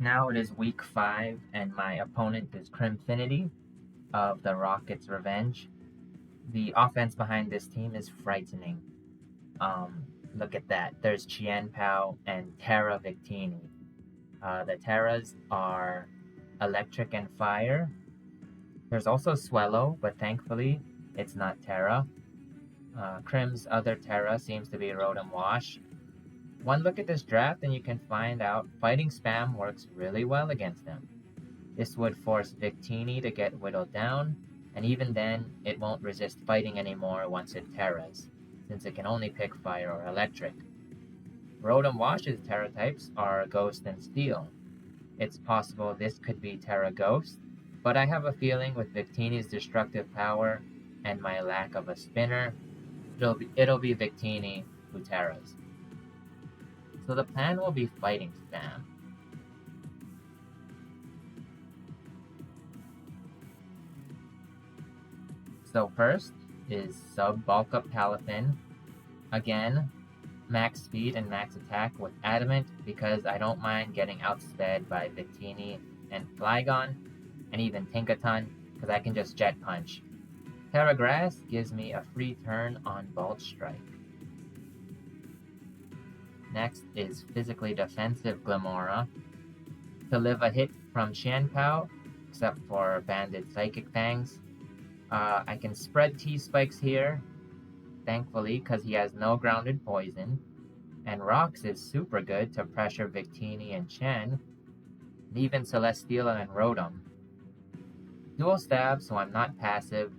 Now it is week 5, and my opponent is Crimfinity of the Rockets' Revenge. The offense behind this team is frightening. Um, Look at that. There's Chien and Tera Victini. The Teras are electric and fire. There's also Swellow, but thankfully it's not Tera. Crim's other Tera seems to be Rotom Wash. One look at this draft and you can find out fighting spam works really well against him. This would force Victini to get whittled down, and even then, it won't resist fighting anymore once it Terras, since it can only pick fire or electric. Rotom Wash's Terra types are Ghost and Steel. It's possible this could be Terra Ghost, but I have a feeling with Victini's destructive power and my lack of a spinner, it'll be Victini who Terras. So the plan will be fighting spam. So first is sub bulk up Palafin. Again, max speed and max attack with Adamant because I don't mind getting outsped by Victini and Flygon, and even Tinkaton because I can just Jet Punch. Terra Grass gives me a free turn on Bolt Strike. Next is physically defensive Glimora. To live a hit from Chien, except for Banded Psychic Fangs. I can spread T-Spikes here, thankfully, because he has no grounded poison. And Rocks is super good to pressure Victini and Chien, and even Celesteela and Rotom. Dual Stab so I'm not passive,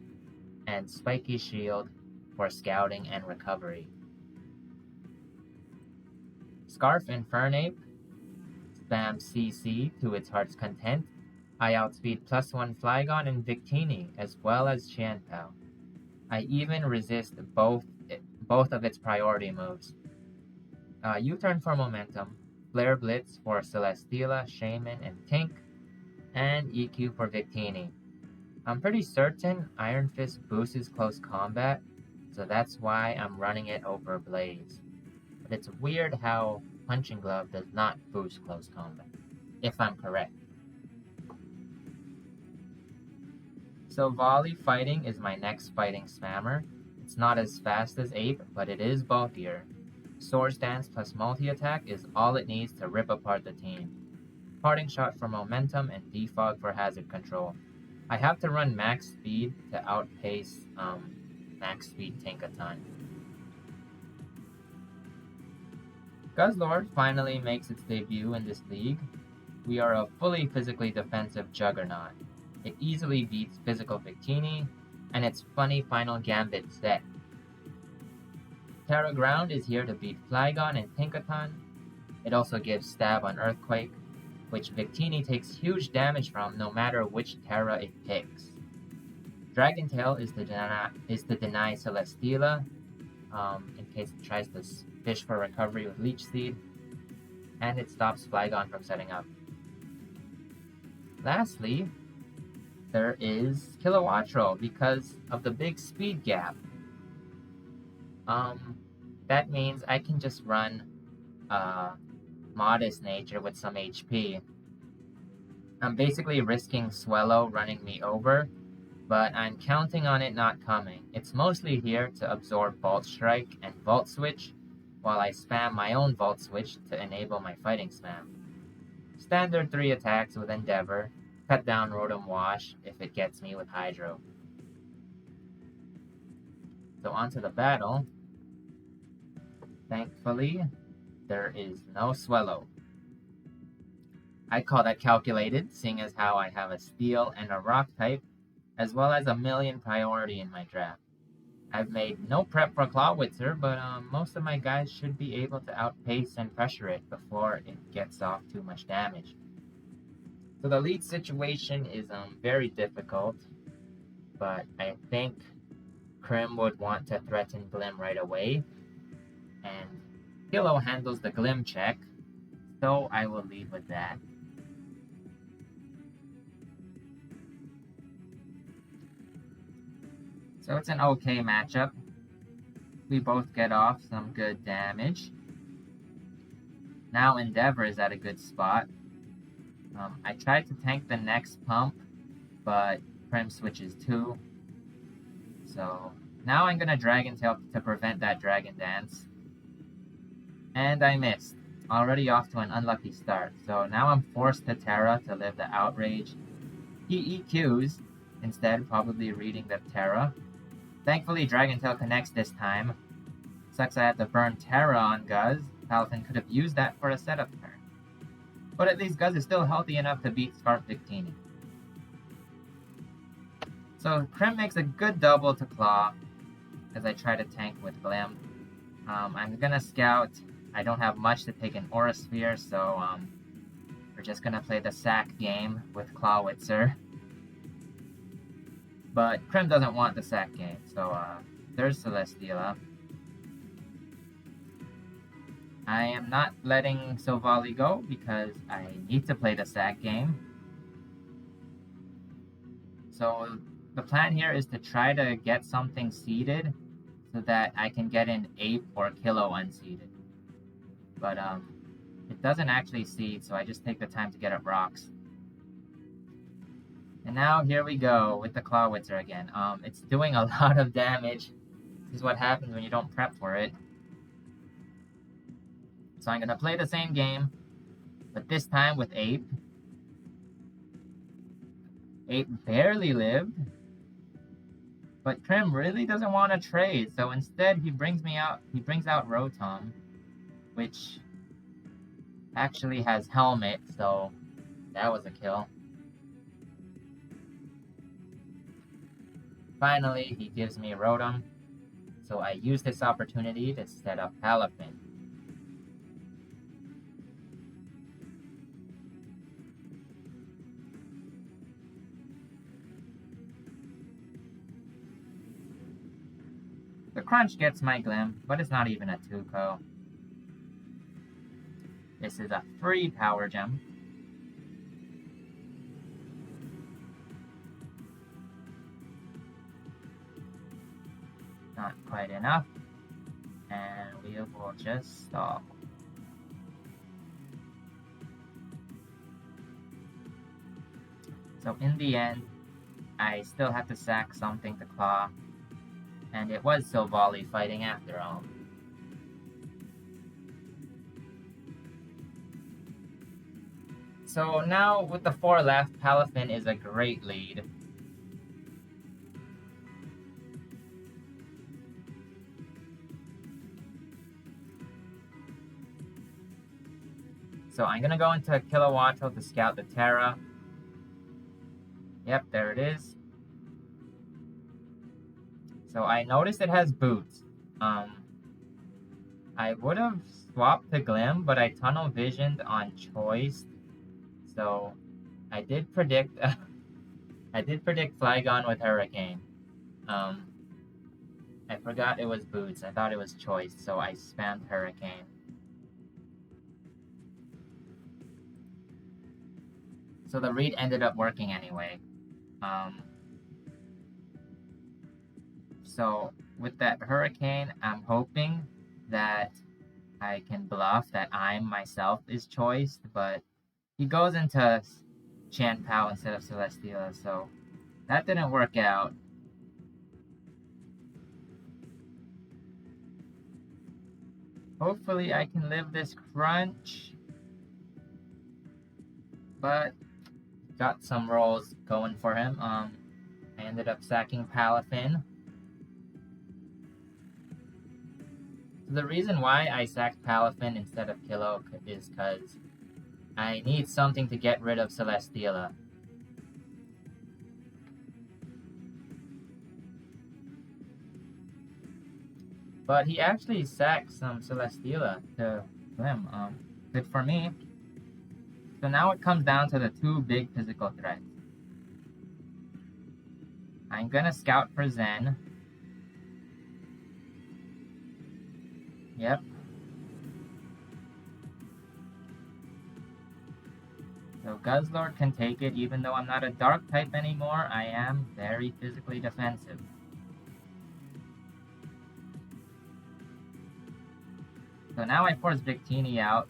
and Spiky Shield for scouting and recovery. Scarf Infernape, spam CC to its heart's content. I outspeed +1 Flygon and Victini, as well as Chien. I even resist both of its priority moves. U-turn for momentum, Flare Blitz for Celesteela, Shaman, and Tink, and EQ for Victini. I'm pretty certain Iron Fist boosts close combat, so that's why I'm running it over Blaze. But it's weird how Punching Glove does not boost close combat, if I'm correct. So Volley Fighting is my next fighting spammer. It's not as fast as Ape, but it is bulkier. Swords Dance plus multi-attack is all it needs to rip apart the team. Parting Shot for momentum and Defog for hazard control. I have to run max speed to outpace max speed Tinkaton. Guzzlord finally makes its debut in this league. We are a fully physically defensive juggernaut. It easily beats physical Victini, and its funny final gambit set. Terra Ground is here to beat Flygon and Tinkaton. It also gives stab on Earthquake, which Victini takes huge damage from no matter which Terra it picks. Dragon Tail is to deny Celesteela, in case it tries to fish for recovery with Leech Seed, and it stops Flygon from setting up. Lastly, there is Kilowattrel because of the big speed gap. That means I can just run Modest Nature with some HP. I'm basically risking Swellow running me over, but I'm counting on it not coming. It's mostly here to absorb Volt Strike and Volt Switch, while I spam my own Volt Switch to enable my fighting spam. Standard 3 attacks with Endeavor, cut down Rotom Wash if it gets me with Hydro. So onto the battle. Thankfully, there is no Swellow. I call that calculated, seeing as how I have a Steel and a Rock type, as well as a million priority in my draft. I've made no prep for Clawitzer, but most of my guys should be able to outpace and pressure it before it gets off too much damage. So the lead situation is very difficult, but I think Crim would want to threaten Glim right away, and Kilo handles the Glim check, so I will lead with that. So it's an okay matchup. We both get off some good damage. Now Endeavor is at a good spot. I tried to tank the next pump, but Prim switches too. So now I'm gonna Dragon Tail to prevent that Dragon Dance. And I missed. Already off to an unlucky start. So now I'm forced to Tera to live the Outrage. He EQs, instead probably reading the Tera. Thankfully Dragon Tail connects this time. Sucks I had to burn Tera on Guz. Palafin could have used that for a setup turn. But at least Guz is still healthy enough to beat Scarf Victini. So Krim makes a good double to Claw as I try to tank with Glim. I'm gonna Scout. I don't have much to take an Aura Sphere, so we're just gonna play the sack game with Clawitzer. But Krim doesn't want the sack game, so there's Celesteela. I am not letting Silvally go because I need to play the sack game. So the plan here is to try to get something seeded so that I can get an Ape or Kilo unseeded. But it doesn't actually seed, so I just take the time to get up rocks. And now here we go with the Clawitzer again. It's doing a lot of damage. This is what happens when you don't prep for it. So I'm gonna play the same game, but this time with Ape. Ape barely lived, but Krim really doesn't want to trade, so instead he brings out Rotom, which actually has Helmet, so that was a kill. Finally, he gives me Rotom, so I use this opportunity to set up Palafin. The Crunch gets my Glim, but it's not even a 2-co. This is a free Power Gem. Not quite enough. And we will just stall. So in the end, I still have to sack something to Claw. And it was Silvally fighting after all. So now with the 4 left, Palafin is a great lead. So I'm gonna go into Kilowatto to scout the Tera. Yep, there it is. So I noticed it has boots. I would have swapped to Glim, but I tunnel visioned on choice. So I did predict Flygon with Hurricane. I forgot it was boots. I thought it was choice, so I spammed Hurricane. So the read ended up working anyway. So with that Hurricane, I'm hoping that I can bluff that I'm myself is choiced, but he goes into Chien Pao instead of Celesteela, so that didn't work out. Hopefully I can live this crunch, but got some rolls going for him. I ended up sacking Palafin. The reason why I sacked Palafin instead of Kilo is because I need something to get rid of Celesteela. But he actually sacked some Celesteela to Glim. Good for me. So now it comes down to the 2 big physical threats. I'm gonna scout for Zen. Yep. So Guzzlord can take it, even though I'm not a dark type anymore, I am very physically defensive. So now I force Victini out.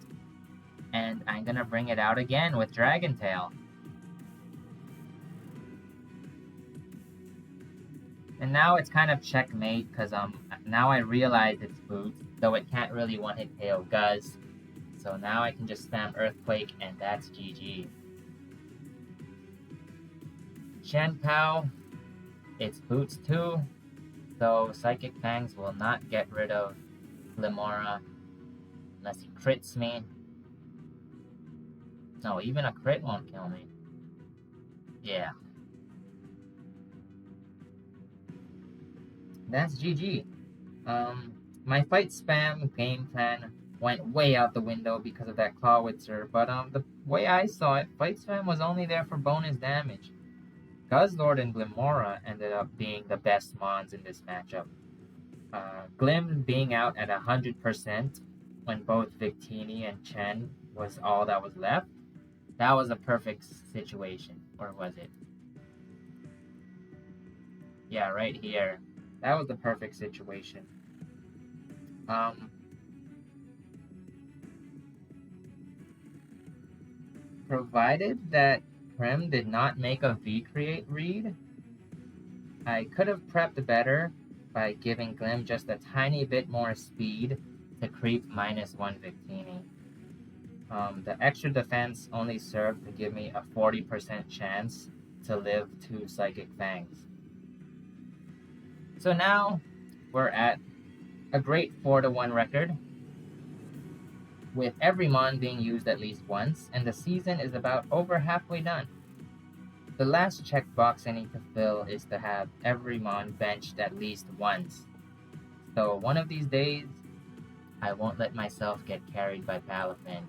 And I'm gonna bring it out again with Dragon Tail. And now it's kind of checkmate, because now I realize it's boots, though it can't really one-hit KO Guzz. So now I can just spam Earthquake, and that's GG. Chien Pao, it's boots too, so Psychic Fangs will not get rid of Limora unless he crits me. No, even a crit won't kill me. Yeah. That's GG. My fight spam game plan went way out the window because of that Clawitzer, but the way I saw it, fight spam was only there for bonus damage. Guzzlord and Glimora ended up being the best mons in this matchup. Glim being out at 100% when both Victini and Chien was all that was left. That was a perfect situation, or was it? Yeah, right here. That was the perfect situation. Provided that Prim did not make a V-Create read, I could have prepped better by giving Glim just a tiny bit more speed to creep -1 Victini. The extra defense only served to give me a 40% chance to live 2 Psychic Fangs. So now we're at a great 4-1 record, with every mon being used at least once, and the season is about over halfway done. The last checkbox I need to fill is to have every mon benched at least once. So one of these days, I won't let myself get carried by Palafin.